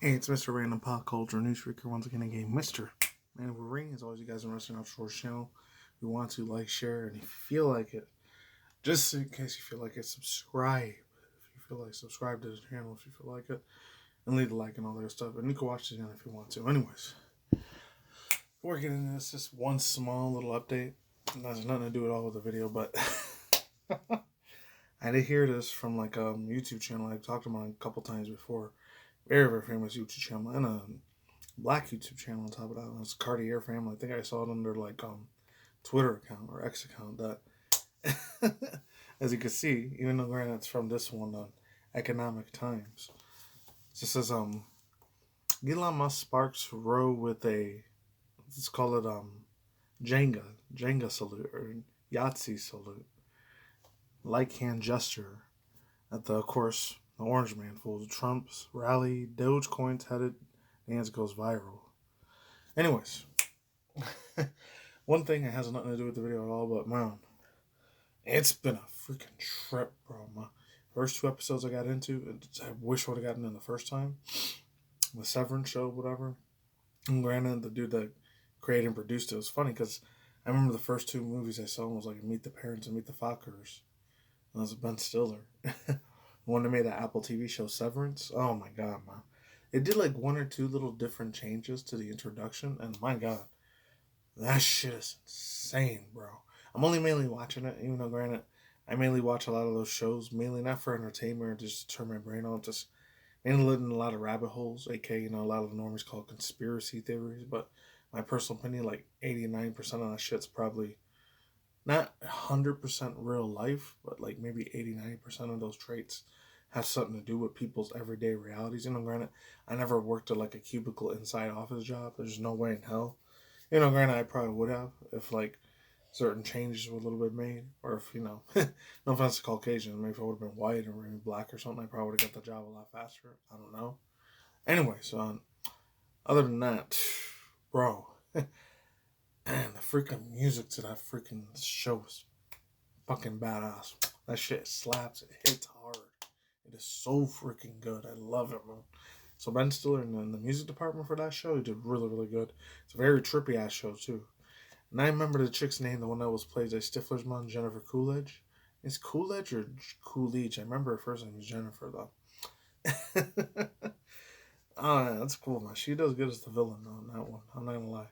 Hey, it's Mr. Random Pop Culture News Freaker once again again. Mr. MannyTendoWolverine. As always, you guys are wrestling out short channel. We want to like, share, and if you feel like it, just in case you feel like it, subscribe. If you feel like subscribe to the channel if you feel like it, and leave a like and all that stuff. And you can watch it again if you want to. Anyways, before getting into this, just one small little update. It has nothing to do at all with the video, but I did hear this from like a YouTube channel I've talked about a couple times before. Very, very famous YouTube channel and a black YouTube channel on top of that. It's Cartier Family. I think I saw it under like Twitter account or X account. That, as you can see, even though granted it's from this one on Economic Times, it just says Elon Musk sparks row with a, let's call it Jenga salute or Yahtzee salute, like hand gesture at the, of course, the Orange Man fools Trump's rally. Dogecoin's headed and goes viral. Anyways, one thing that has nothing to do with the video at all, but man, it's been a freaking trip, bro. My first two episodes I got into, I wish I would have gotten in the first time. The Severance show, whatever. And granted, the dude that created and produced it was funny because I remember the first two movies I saw was like Meet the Parents and Meet the Fockers. And it was Ben Stiller. When they made that Apple TV show Severance, oh my god, man. It did like one or two little different changes to the introduction, and my god, that shit is insane, bro. I'm only mainly watching it, even though granted, I mainly watch a lot of those shows, mainly not for entertainment or just to turn my brain off, just mainly living in a lot of rabbit holes, aka, a lot of the normies call conspiracy theories, but my personal opinion, like 89% of that shit's probably not 100% real life, but like maybe 80-90% of those traits have something to do with people's everyday realities. Granted, I never worked at like a cubicle inside office job. There's no way in hell. Granted, I probably would have if like certain changes were a little bit made, or if, no offense to Caucasian, maybe if I would have been white or maybe black or something, I probably would have got the job a lot faster. I don't know. Anyways, other than that, bro, man, the freaking music to that freaking show is fucking badass. That shit slaps. It hits hard. It is so freaking good. I love it, man. So Ben Stiller in the music department for that show, he did really, really good. It's a very trippy ass show too. And I remember the chick's name, the one that was played by Stifler's mom, Jennifer Coolidge. Is Coolidge or Coolidge? I remember her first name was Jennifer though. Oh yeah, that's cool, man. She does good as the villain though in that one. I'm not gonna lie.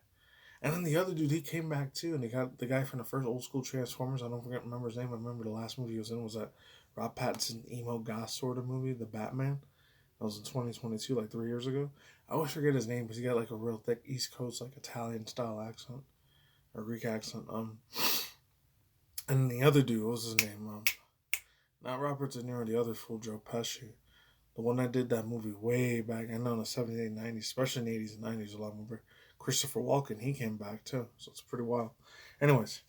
And then the other dude, he came back too, and he got the guy from the first old school Transformers. I don't remember his name. I remember the last movie he was in was that Rob Pattinson emo goth sort of movie, The Batman. That was in 2022, like 3 years ago. I always forget his name because he got like a real thick East Coast, like Italian style accent or Greek accent. And the other dude, what was his name? Not Robert De Niro, the other fool, Joe Pesci. The one that did that movie way back, I know in the 70s, 80s, 90s, especially in the 80s and 90s, a lot more. Christopher Walken, he came back too, so it's pretty wild. Anyways,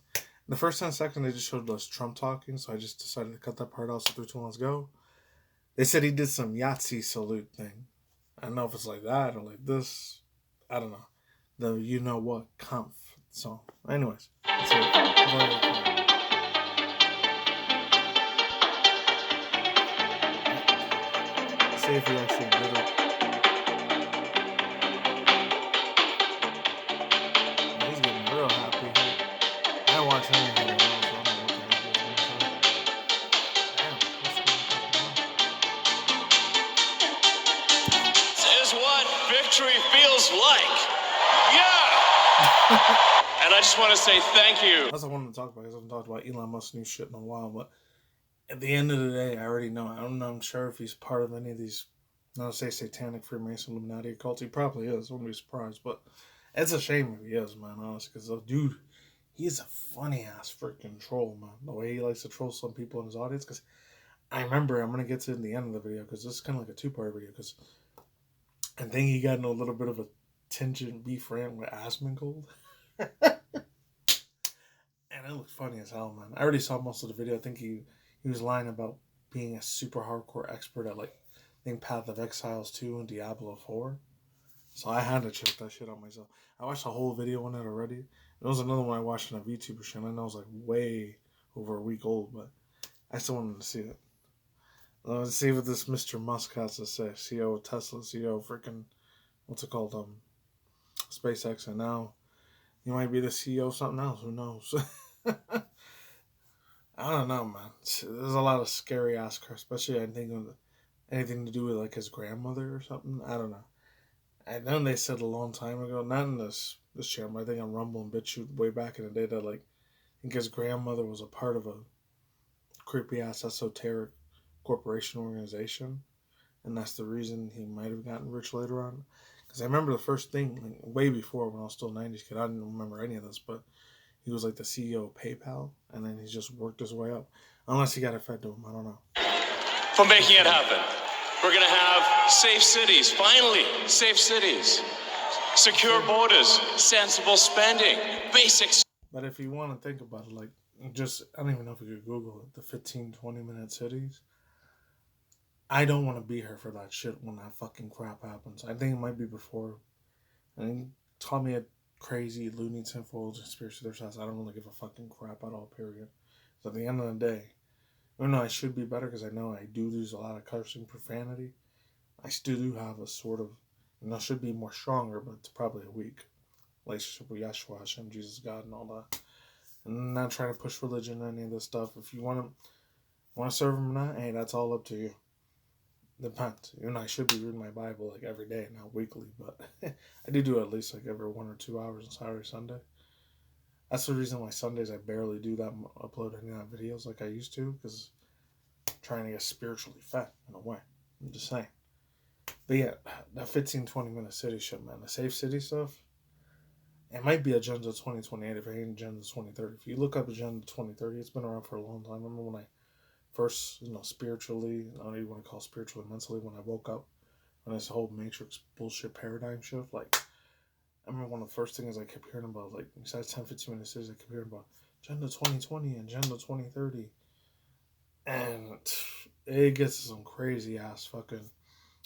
the first 10 seconds they just showed us Trump talking, so I just decided to cut that part out. So 3, 2, 1, let's go. They said he did some Yahtzee salute thing. I don't know if it's like that or like this. I don't know. The you know what conf song. Anyways, that's it. See if he actually did it. He's getting real happy here. I don't watch anything at all, so I don't know what the heck he's going to say. Damn, what's going on? This is what victory feels like. Yeah! And I just want to say thank you. That's what I wanted to talk about, because I haven't talked about Elon Musk's new shit in a while, but at the end of the day, I already know. I don't know, I'm sure if he's part of any of these, I don't say satanic Freemason Illuminati cults. He probably is. I wouldn't be surprised, but it's a shame if he is, man, honestly, because the dude, he's a funny ass freaking troll, man. The way he likes to troll some people in his audience, because I remember, I'm going to get to it in the end of the video, because this is kind of like a two-part video, because I think he got in a little bit of a tangent beef rant with Asmongold. And it looked funny as hell, man. I already saw most of the video. I think he was lying about being a super hardcore expert at, like, I think Path of Exiles 2 and Diablo 4. So I had to check that shit out myself. I watched the whole video on it already. There was another one I watched on a VTuber channel. I know it was like way over a week old, but I still wanted to see it. Let's see what this Mr. Musk has to say. CEO of Tesla, CEO of freaking, what's it called? SpaceX, and now he might be the CEO of something else. Who knows? I don't know, man. There's a lot of scary ass crap, especially I think of anything to do with like his grandmother or something. I don't know. I know they said a long time ago, not in this channel, I think on Rumble and BitChute way back in the day that like I think his grandmother was a part of a creepy ass esoteric corporation organization, and that's the reason he might have gotten rich later on. Because I remember the first thing, like, way before when I was still a '90s kid, I didn't remember any of this, but he was like the CEO of PayPal, and then he just worked his way up. Unless he got it fed to him, I don't know. For making it happen. We're going to have safe cities, finally, safe cities. Secure borders, sensible spending, basics. But if you want to think about it, like, just, I don't even know if you could Google it, the 15-20 minute cities. I don't want to be here for that shit when that fucking crap happens. I think it might be before. I think taught me a crazy Looney Tin full conspiracy there's house. I don't really give a fucking crap at all, period. So at the end of the day, even though I should be better because I know I do use a lot of cursing profanity, I still do have a sort of, should be more stronger, but it's probably a weak relationship with Yeshua, Hashem, Jesus, God, and all that. And I'm not trying to push religion or any of this stuff. If you want to serve him or not, hey, that's all up to you. Depends. I should be reading my Bible like every day, not weekly, but I do at least like every 1 or 2 hours on Saturday, Sunday. That's the reason why Sundays I barely do that, upload any of that videos like I used to, because I'm trying to get spiritually fed in a way. I'm just saying. But yeah, that 15-20 minute city shit, man, the safe city stuff, it might be Agenda 2028 if it ain't Agenda 2030. If you look up Agenda 2030, it's been around for a long time. I remember when I first, spiritually, I don't even want to call it spiritually, mentally, when I woke up, when this whole Matrix bullshit paradigm shift, like, I remember one of the first things I kept hearing about, like, besides 10-15 minute cities, I kept hearing about Agenda 2020 and Agenda 2030. And it gets some crazy ass fucking,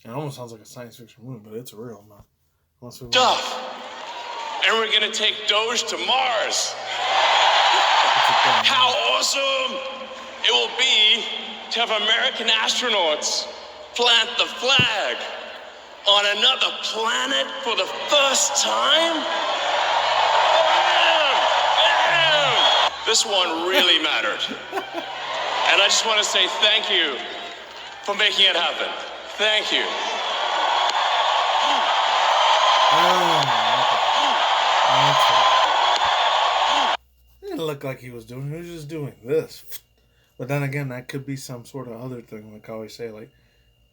it almost sounds like a science fiction movie, but it's real, man. Stuff. And we're gonna take Doge to Mars. How awesome it will be to have American astronauts plant the flag on another planet for the first time. Bam! This one really mattered. And I just want to say thank you for making it happen. Thank you. It didn't look like he was doing it. He was just doing this. But then again, that could be some sort of other thing. Like I always say, like,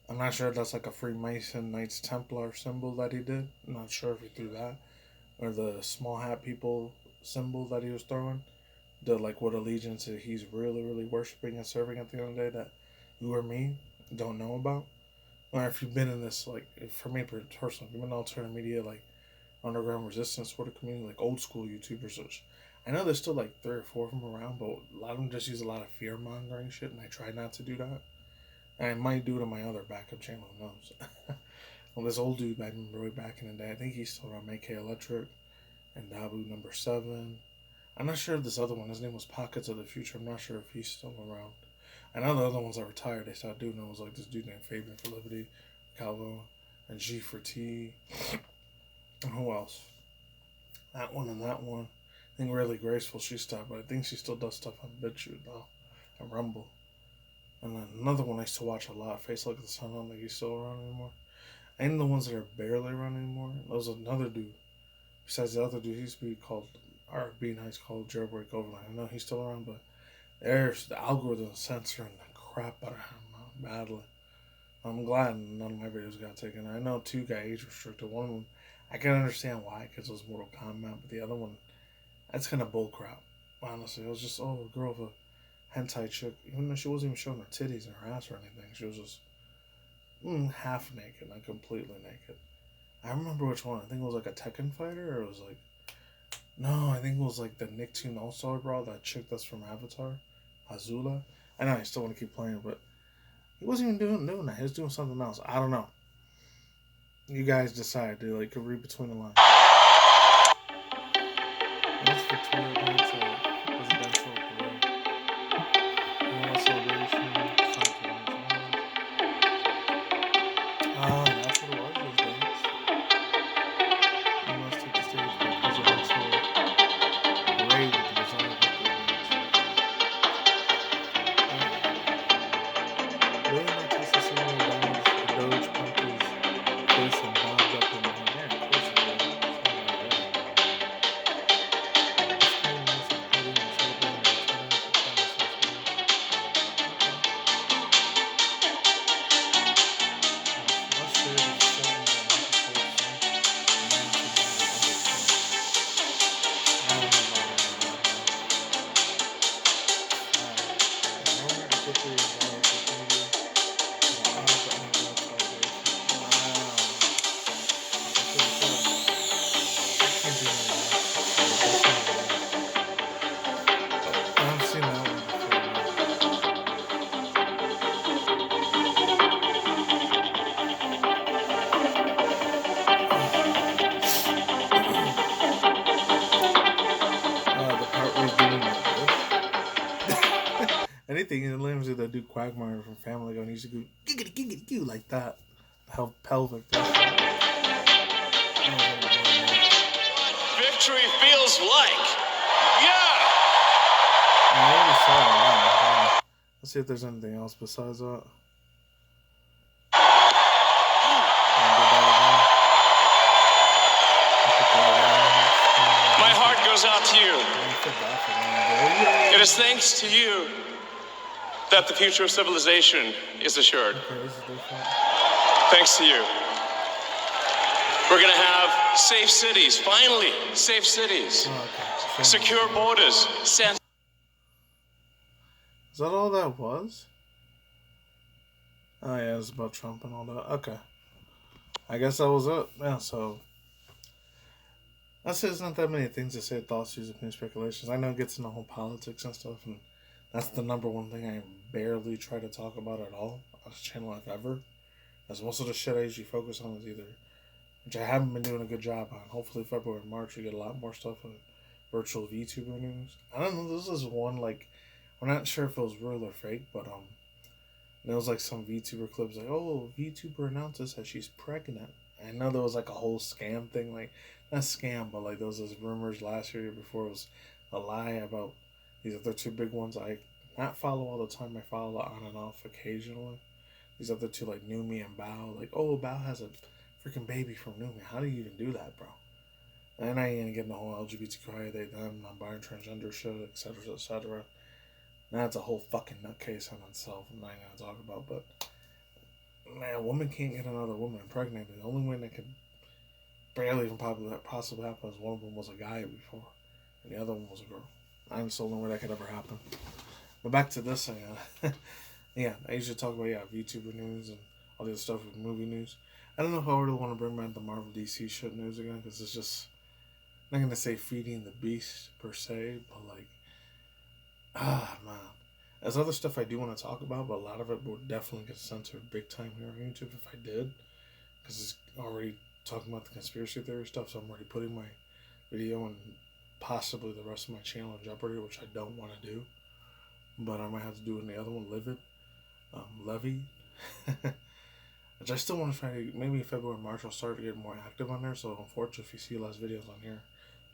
I'm not sure if that's like a Freemason Knights Templar symbol that he did. I'm not sure if he threw that. Or the small hat people symbol that he was throwing. The, like, what allegiance he's really, really worshiping and serving at the end of the day that you or me don't know about. Or if you've been in this, like, for me personally, if you've been in alternative media, like, underground resistance sort of community, like old school YouTubers, which I know there's still like 3 or 4 of them around, but a lot of them just use a lot of fear mongering shit, and I try not to do that. And I might do it on my other backup channel, who knows? Well, this old dude I remember way back in the day, I think he's still around, AK Electric and Dabu number 7. I'm not sure if this other one, his name was Pockets of the Future. I'm not sure if he's still around. I know the other ones are retired. They stopped doing it. It was like this dude named Fabian for Liberty, Calvo, and G for T. And who else? That one and that one. I think Really Graceful, she stopped, but I think she still does stuff on BitChute though, and Rumble. And then another one I used to watch a lot, Face Like the Sun, I don't think he's still around anymore. And the ones that are barely around anymore, there's another dude. Besides the other dude, he used to be called, or being nice, called Jailbreak Overline. I know he's still around, but there's the algorithm censoring the crap out of him badly. I'm glad none of my videos got taken. I know 2 got age restricted. One of them, I can understand why, because it was Mortal Kombat, but the other one, that's kind of bullcrap. Honestly, it was just, a girl with a hentai chick, even though she wasn't even showing her titties and her ass or anything. She was just half naked, not completely naked. I remember which one. I think it was like a Tekken fighter, or it was like, no, I think it was like the Nicktoon All-Star Brawl, that chick that's from Avatar, Azula. I know I still want to keep playing, but he wasn't even doing that. He was doing something else. I don't know. You guys decide. Do like read between the lines. What's Victoria going to presidential parade? Celebration. anything, it lives with that dude Quagmire from Family Guy. And he used to go giggity giggity goo like that. How pelvic. Victory feels like. Yeah! I already saw it. Let's see if there's anything else besides that. My heart goes out to you. It is thanks to you that the future of civilization is assured. Thanks to you. We're going to have safe cities, finally, safe cities. Secure borders. Is that all that was? Oh yeah, it's about Trump and all that. Okay. I guess that was it. Yeah, so that's it. There's not that many things to say, thoughts, views, opinions, speculations. I know it gets into whole politics and stuff, and that's the number one thing I barely try to talk about at all on this channel if ever. As most of the shit I usually focus on is either, which I haven't been doing a good job on. Hopefully February and March we get a lot more stuff on virtual VTuber news. I don't know, this is one, like, I'm not sure if it was real or fake, but there was like some VTuber clips like, oh, VTuber announces that she's pregnant. I know there was like a whole scam thing, like, not scam, but like there was those rumors last year before it was a lie about these other two big ones I not follow all the time. I follow on and off occasionally. These other two, like Numi and Bao, like, oh, Bao has a freaking baby from Numi. How do you even do that, bro? And I ain't gonna get in the whole LGBTQIA, they, them, non-binary, transgender shit, etc., etc. That's a whole fucking nutcase on itself. I'm not gonna talk about, but man, a woman can't get another woman pregnant. The only way that could barely even possibly happen is one of them was a guy before, and the other one was a girl. I'm the only way that could ever happen. But back to this thing, yeah, I usually talk about VTuber news and all the other stuff with movie news. I don't know if I really want to bring back the Marvel DC shit news again, because it's just, I'm not gonna say feeding the beast per se, but like, man. There's other stuff I do want to talk about, but a lot of it would definitely get censored big time here on YouTube if I did, because it's already talking about the conspiracy theory stuff, so I'm already putting my video and possibly the rest of my channel in jeopardy, which I don't want to do. But I might have to do it in the other one, Levy. Which I still want to try to, maybe February, March, I'll start to get more active on there. So unfortunately, if you see less videos on here,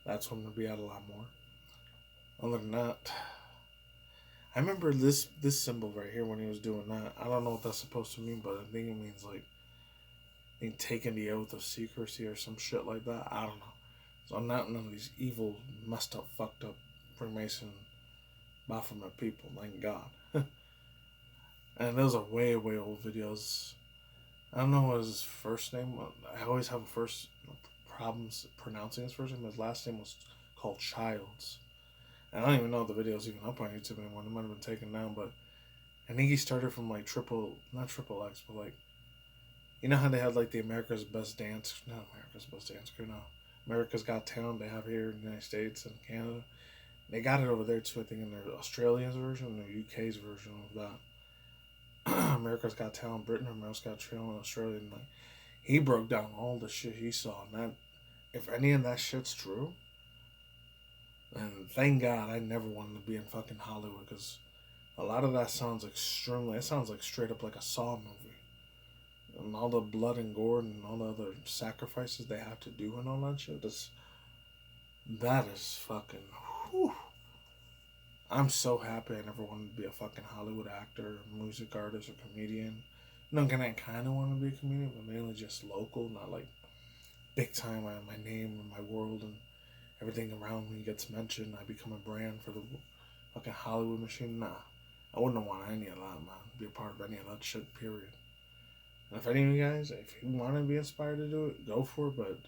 that's when we'll be out a lot more. Other than that, I remember this symbol right here when he was doing that. I don't know what that's supposed to mean, but I think it means like taking the oath of secrecy or some shit like that. I don't know. So I'm not none of these evil, messed up, fucked up Freemason Baphomet people. Thank God. And those are way, way old videos. I don't know what his first name was. I always have problems pronouncing his first name. His last name was called Childs. And I don't even know if the video's even up on YouTube anymore. It might have been taken down, but I think he started from like not triple X, but like, you know how they had like the America's Best Dance Crew, no. America's Got Talent they have here in the United States and Canada. They got it over there too, I think, in their Australia's version and their UK's version of that. America's Got Talent, Britain, America's Got Talent, Australia, and like, he broke down all the shit he saw, and that, if any of that shit's true, and thank God I never wanted to be in fucking Hollywood, because a lot of that sounds it sounds like straight up like a Saw movie, and all the blood and gore and all the other sacrifices they have to do and all that shit. That is fucking. Whew. I'm so happy I never wanted to be a fucking Hollywood actor, music artist, or comedian. No, I kind of want to be a comedian, but mainly just local, not like big time. My name and my world and everything around me gets mentioned. I become a brand for the fucking Hollywood machine. Nah, I wouldn't want any of that, man. Be a part of any of that shit, period. And if any of you guys, if you want to be inspired to do it, go for it. But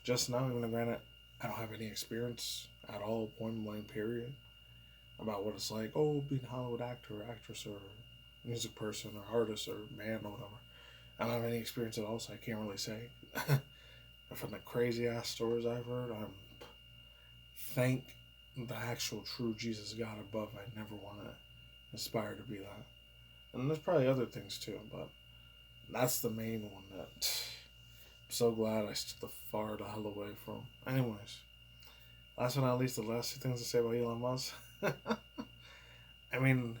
just now, even granted, I don't have any experience at all, point blank, period, about what it's like, being a Hollywood actor or actress or music person or artist or band or whatever. I don't have any experience at all, so I can't really say. From the crazy ass stories I've heard, thank the actual true Jesus God above, I never want to aspire to be that. And there's probably other things too, but that's the main one that I'm so glad I stood the far the hell away from. Anyways, last but not least, the last two things to say about Elon Musk. I mean,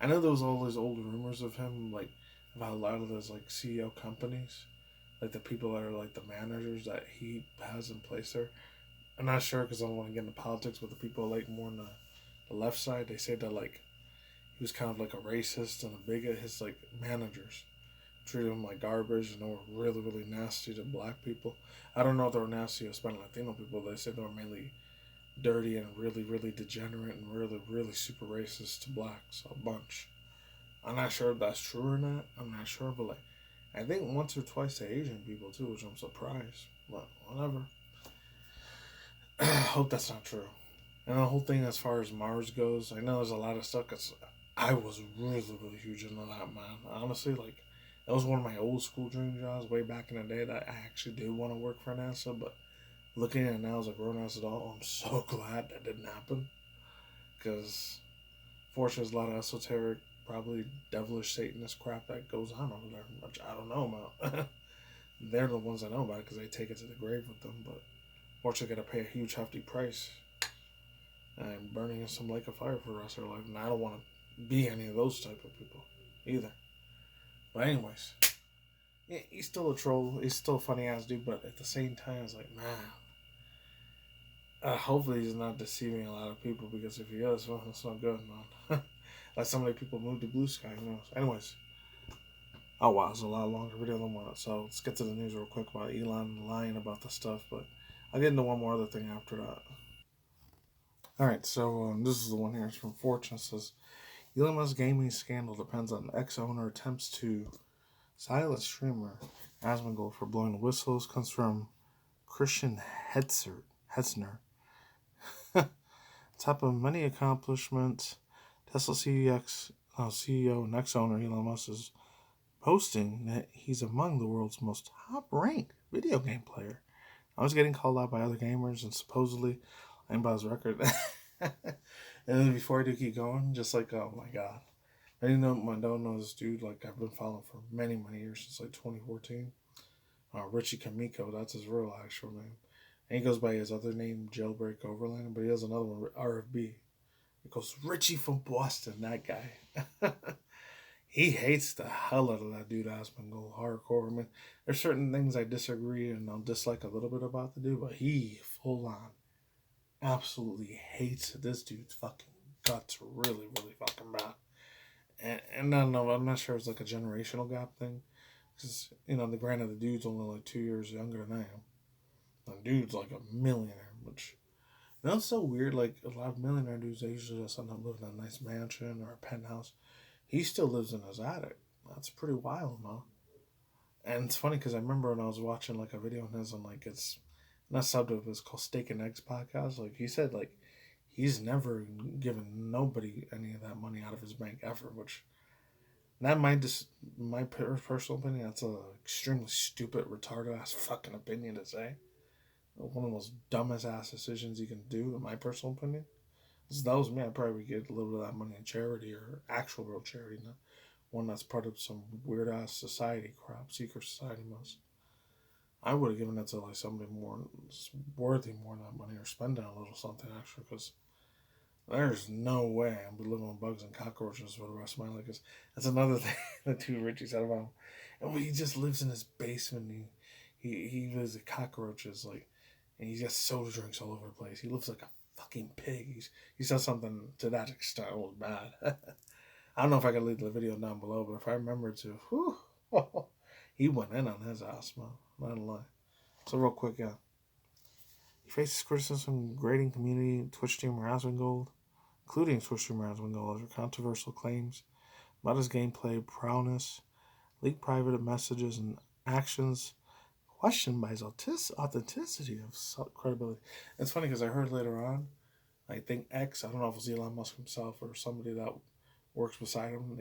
I know there was all these old rumors of him, like, about a lot of those, like, CEO companies. Like, the people that are, like, the managers that he has in place there. I'm not sure because I don't want to get into politics, but the people, like, more on the left side, they say that, like, he was kind of like a racist and a bigot. His, like, managers treated him like garbage and they were really, really nasty to black people. I don't know if they were nasty to Hispanic Latino people. They said they were mainly dirty and really, really degenerate and really, really super racist to blacks. A bunch. I'm not sure if that's true or not. I'm not sure, but like, I think once or twice to Asian people too, which I'm surprised. But whatever. Hope that's not true. And the whole thing as far as Mars goes, I know there's a lot of stuff. Cause I was really, really huge into that, man. Honestly, like, that was one of my old school dream jobs way back in the day that I actually did want to work for NASA. But looking at it now as a grown ass adult, I'm so glad that didn't happen. Because fortunately, there's a lot of esoteric, probably devilish Satanist crap that goes on over there, which I don't know about. They're the ones that know about it because they take it to the grave with them. But fortunately, got to pay a huge, hefty price and burning in some lake of fire for the rest of their life. And I don't want to be any of those type of people either. But anyways, yeah, he's still a troll. He's still a funny ass dude. But at the same time, it's like, man, hopefully he's not deceiving a lot of people because if he is, well, that's not good, man. Like so many people moved to Blue Sky, who knows? Anyways. Oh wow, it's a lot longer video than one. So let's get to the news real quick about Elon lying about the stuff, but I'll get into one more other thing after that. Alright, so this is the one here. It's from Fortune. It says, Elon Musk gaming scandal depends on ex-owner attempts to silence streamer Asmongold for blowing whistles. Comes from Christian Hetzner. Top of many accomplishments, Tesla CEO and ex-owner Elon Musk is posting that he's among the world's most top-ranked video game player. I was getting called out by other gamers and supposedly I'm by his record. And then before I do keep going, just like, oh my god. I don't know this dude, like I've been following for many, many years, since like 2014. Richie Kamiko, that's his real actual name. And he goes by his other name, Jailbreak Overland, but he has another one, RFB. It goes, Richie from Boston, that guy. He hates the hell out of that dude Asmongold hardcore. I mean, there's certain things I disagree and I'll dislike a little bit about the dude, but he full on absolutely hates it. This dude's fucking guts really, really fucking bad. And I don't know, I'm not sure it's like a generational gap thing. Because, the granted, the dude's only like 2 years younger than I am. The dude's like a millionaire, which, it's so weird. Like, a lot of millionaire dudes, they usually just end up living in a nice mansion or a penthouse. He still lives in his attic. That's pretty wild, man. And it's funny because I remember when I was watching like a video on his and like it's not subject, it's called Steak and Eggs podcast. Like he said, like he's never given nobody any of that money out of his bank ever. Which that might just my personal opinion. That's a extremely stupid, retarded ass fucking opinion to say. One of the most dumbest ass decisions you can do, in my personal opinion. If that was me, I'd probably get a little bit of that money in charity or actual real charity, not one that's part of some weird ass society crap, secret society most. I would have given it to like somebody more worthy more than that money or spending a little something extra because there's no way I'm living on bugs and cockroaches for the rest of my life. That's another thing that too Richie said about him. And when he just lives in his basement, he lives with cockroaches like, and he's got soda drinks all over the place. He lives like a fucking pig. He said something to that extent. It was bad. I don't know if I can leave the video down below, but if I remember to, whew, he went in on his ass, man. Not gonna lie. So real quick, yeah. He faces criticism from grading community, Twitch streamer Asmongold, including Twitch streamer Asmongold, over controversial claims about his gameplay prowess, leaked private messages and actions, questioned by his authenticity of credibility. It's funny because I heard later on, I think X, I don't know if it was Elon Musk himself or somebody that works beside him,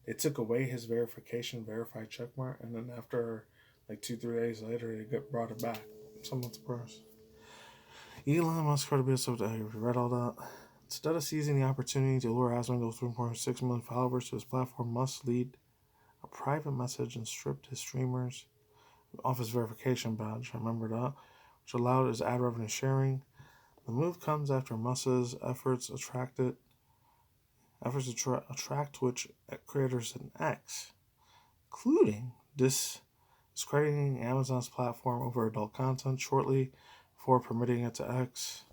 they took away his verified checkmark, and then after like 2-3 days later, they brought it back. Somewhat surprised. Elon Musk credibility, so I read all that. Instead of seizing the opportunity to lure Asmongold's 3.6 million followers to his platform, Musk leaked a private message and stripped his streamers off his verification badge. I remember that, which allowed his ad revenue sharing. The move comes after Musk's efforts attracted efforts to attract Twitch creators in X, including discrediting Amazon's platform over adult content shortly before permitting it to X.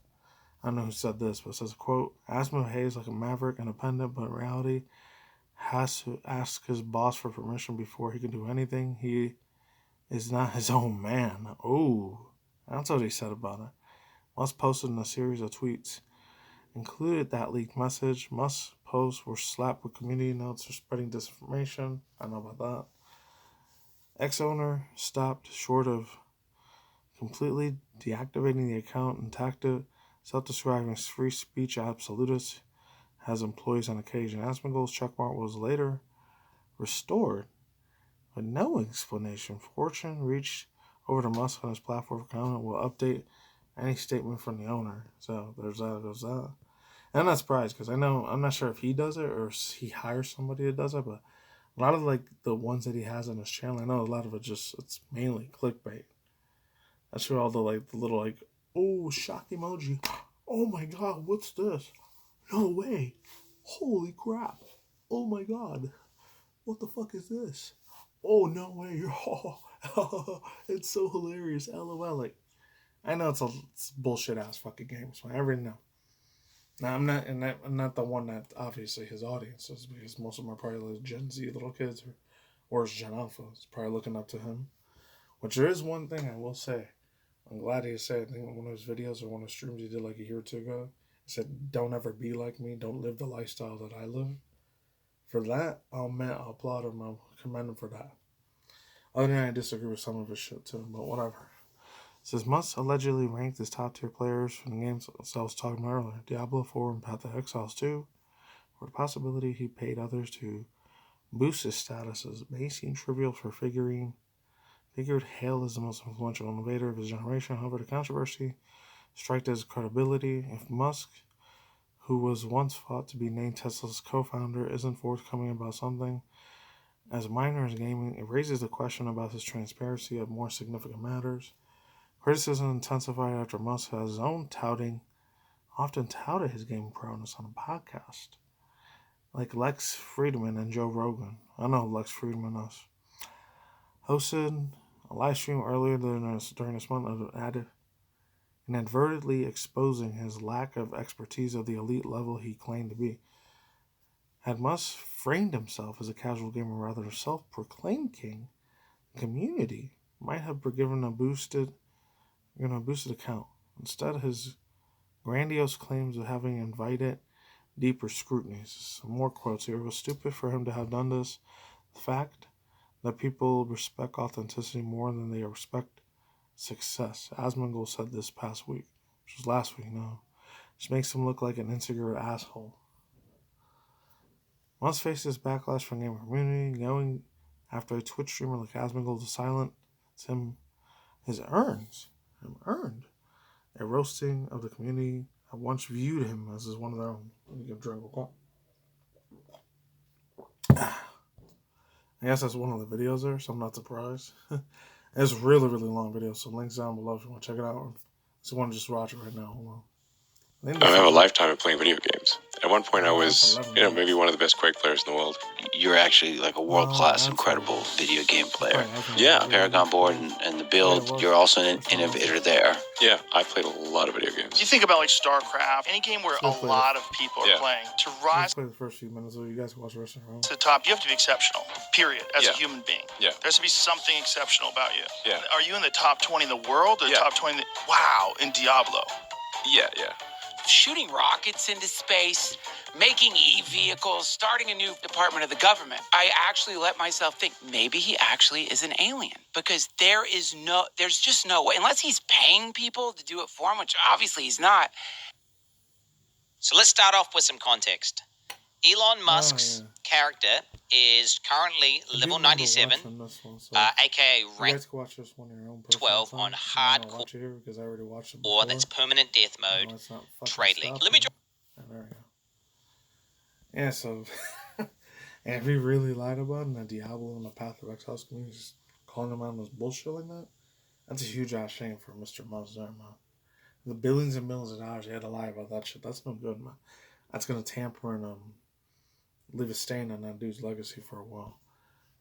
I don't know who said this, but it says, quote, Asma behaves like a maverick, independent, but in reality has to ask his boss for permission before he can do anything. He is not his own man. Oh, that's what he said about it. Musk posted in a series of tweets included that leaked message. Musk's posts were slapped with community notes for spreading disinformation. I know about that. Ex-owner stopped short of completely deactivating the account and attacked it, self-describing free speech absolutist, has employees on occasion. Asmongold's checkmark was later restored with no explanation. Fortune reached over to Musk on his platform for comment. Will update any statement from the owner. So there's that. And I'm not surprised because I'm not sure if he does it or he hires somebody that does it, but a lot of like the ones that he has on his channel, I know a lot of it's mainly clickbait. That's where all the little oh, shock emoji. Oh my god, what's this? No way. Holy crap. Oh my god. What the fuck is this? Oh no way. It's so hilarious. LOL. Like, I know it's bullshit ass fucking games. I already know. Now I'm not the one that obviously his audience is, because most of them are probably like Gen Z little kids or Gen Alpha. It's probably looking up to him. Which there is one thing I will say. I'm glad he said, I think in one of his videos or one of his streams he did like a year or two ago, he said, don't ever be like me. Don't live the lifestyle that I live. For that, I'll applaud him. I'll commend him for that. Other than that, I disagree with some of his shit too, but whatever. It says Musk allegedly ranked as top tier players from the games I was talking about earlier, Diablo 4 and Path of Exiles 2, for the possibility he paid others to boost his statuses. It may seem trivial for figured Hale is the most influential innovator of his generation. However, the controversy struck his credibility. If Musk, who was once thought to be named Tesla's co-founder, isn't forthcoming about something as minor as gaming, it raises the question about his transparency of more significant matters. Criticism intensified after Musk has his own often touted his gaming prowess on a podcast, like Lex Friedman and Joe Rogan. I know who Lex Friedman is. Hosted a live stream earlier during this month of inadvertently exposing his lack of expertise of the elite level he claimed to be. Had Musk framed himself as a casual gamer rather than a self-proclaimed king, the community might have given a boosted account. Instead, his grandiose claims of having invited deeper scrutiny. Some more quotes here. It was stupid for him to have done this. The fact that people respect authenticity more than they respect success. Asmongold said this past week, which was last week now. Which makes him look like an insecure asshole. Musk faces backlash from the gamer community, going after a Twitch streamer like Asmongold to silence him. Earned a roasting of the community that once viewed him as one of their own. Let me get a drink of I guess that's one of the videos there, so I'm not surprised. It's a really, really long video, so links down below if you want to check it out. So you want to just watch it right now. Hold on. I have a lifetime of playing video games. At one point, I was, maybe one of the best Quake players in the world. You're actually like a world-class, incredible video game player. Yeah. Paragon board and the build, you're also an innovator there. Yeah, I played a lot of video games. You think about like StarCraft, any game where a lot of people are playing. To rise play the first few minutes, so you guys can watch the rest of it. to the top, you have to be exceptional, period, as a human being. Yeah. There has to be something exceptional about you. Yeah. Are you in the top 20 in the world or top 20 wow, in Diablo? Yeah. Shooting rockets into space, making e-vehicles, starting a new department of the government. I actually let myself think maybe he actually is an alien, because there's just no way, unless he's paying people to do it for him, which obviously he's not. So let's start off with some context. Elon Musk's character is currently level 97, aka rank 12 on hardcore, or that's permanent death mode, trade league. Let me there we go. Yeah, so and if he really lied about it, and the Diablo and the Path of Exiles community just calling him out on this bullshit like that, that's a huge ass shame for Mr. Musk there, man. The billions and millions of dollars he had to lie about that shit, that's no good, man. That's gonna tamper and leave a stain on that dude's legacy for a while.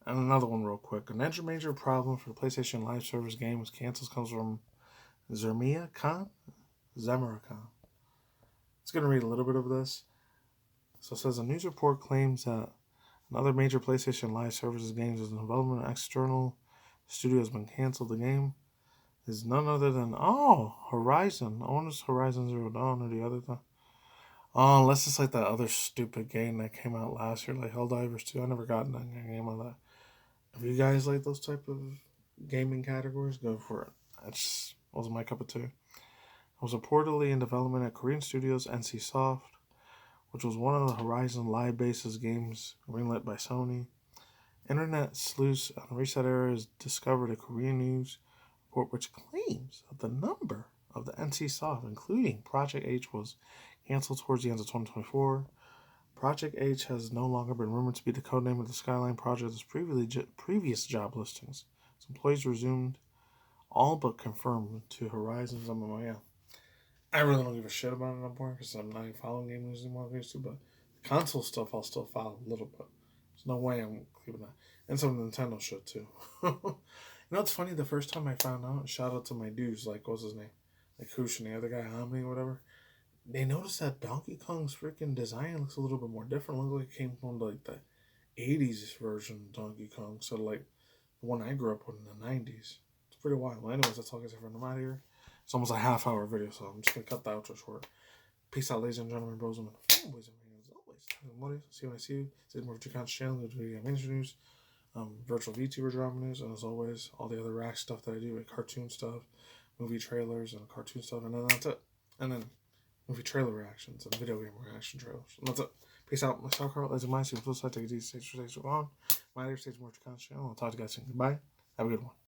And another one real quick. A major problem for the PlayStation Live Service game was cancels comes from Zemira Khan. It's going to read a little bit of this. So it says, a news report claims that another major PlayStation Live Services games is in development. External studio has been canceled. The game is none other than, Horizon. I wonder if it's Horizon Zero Dawn or the other thing. Oh, unless it's like that other stupid game that came out last year, like Helldivers 2. I never got that game on that. If you guys like those type of gaming categories, go for it. That just wasn't my cup of tea. It was reportedly in development at Korean studios NCSoft, which was one of the Horizon Live Bases games greenlit by Sony. Internet sleuths on Reset Era has discovered a Korean news report which claims that the number of the NCSoft, including Project H, was canceled towards the end of 2024. Project H has no longer been rumored to be the codename of the Skyline project's previous job listings. Its employees resumed all but confirmed to Horizon's MMO. I really don't give a shit about it anymore because I'm not even following game news anymore like I used to, but the console stuff I'll still follow a little bit. There's no way I'm keeping that. And some Nintendo shit too. You know what's funny? The first time I found out, shout out to my dudes, like, what's his name? Like Kush and the other guy, Omni or whatever. They noticed that Donkey Kong's freaking design looks a little bit more different. It looks like it came from like the 80s version of Donkey Kong. So like the one I grew up with in the 90s. It's pretty wild. Well, anyways, that's all I guess I'm out of here. It's almost a half-hour video, so I'm just going to cut the outro short. Peace out, ladies and gentlemen, bros and fanboys, and as always. See you when I see you. Stay more with your channel. Go to Video Game News. Virtual VTuber drama news, and as always, all the other rack stuff that I do, like cartoon stuff, movie trailers, and cartoon stuff, and then that's it. And then movie trailer reactions and video game reaction trailers. And that's it. Peace out. Myself, Carl. As a mind, see you. Take it easy. Stage for stage on. My other stage more channel. I'll talk to you guys soon. Goodbye. Have a good one.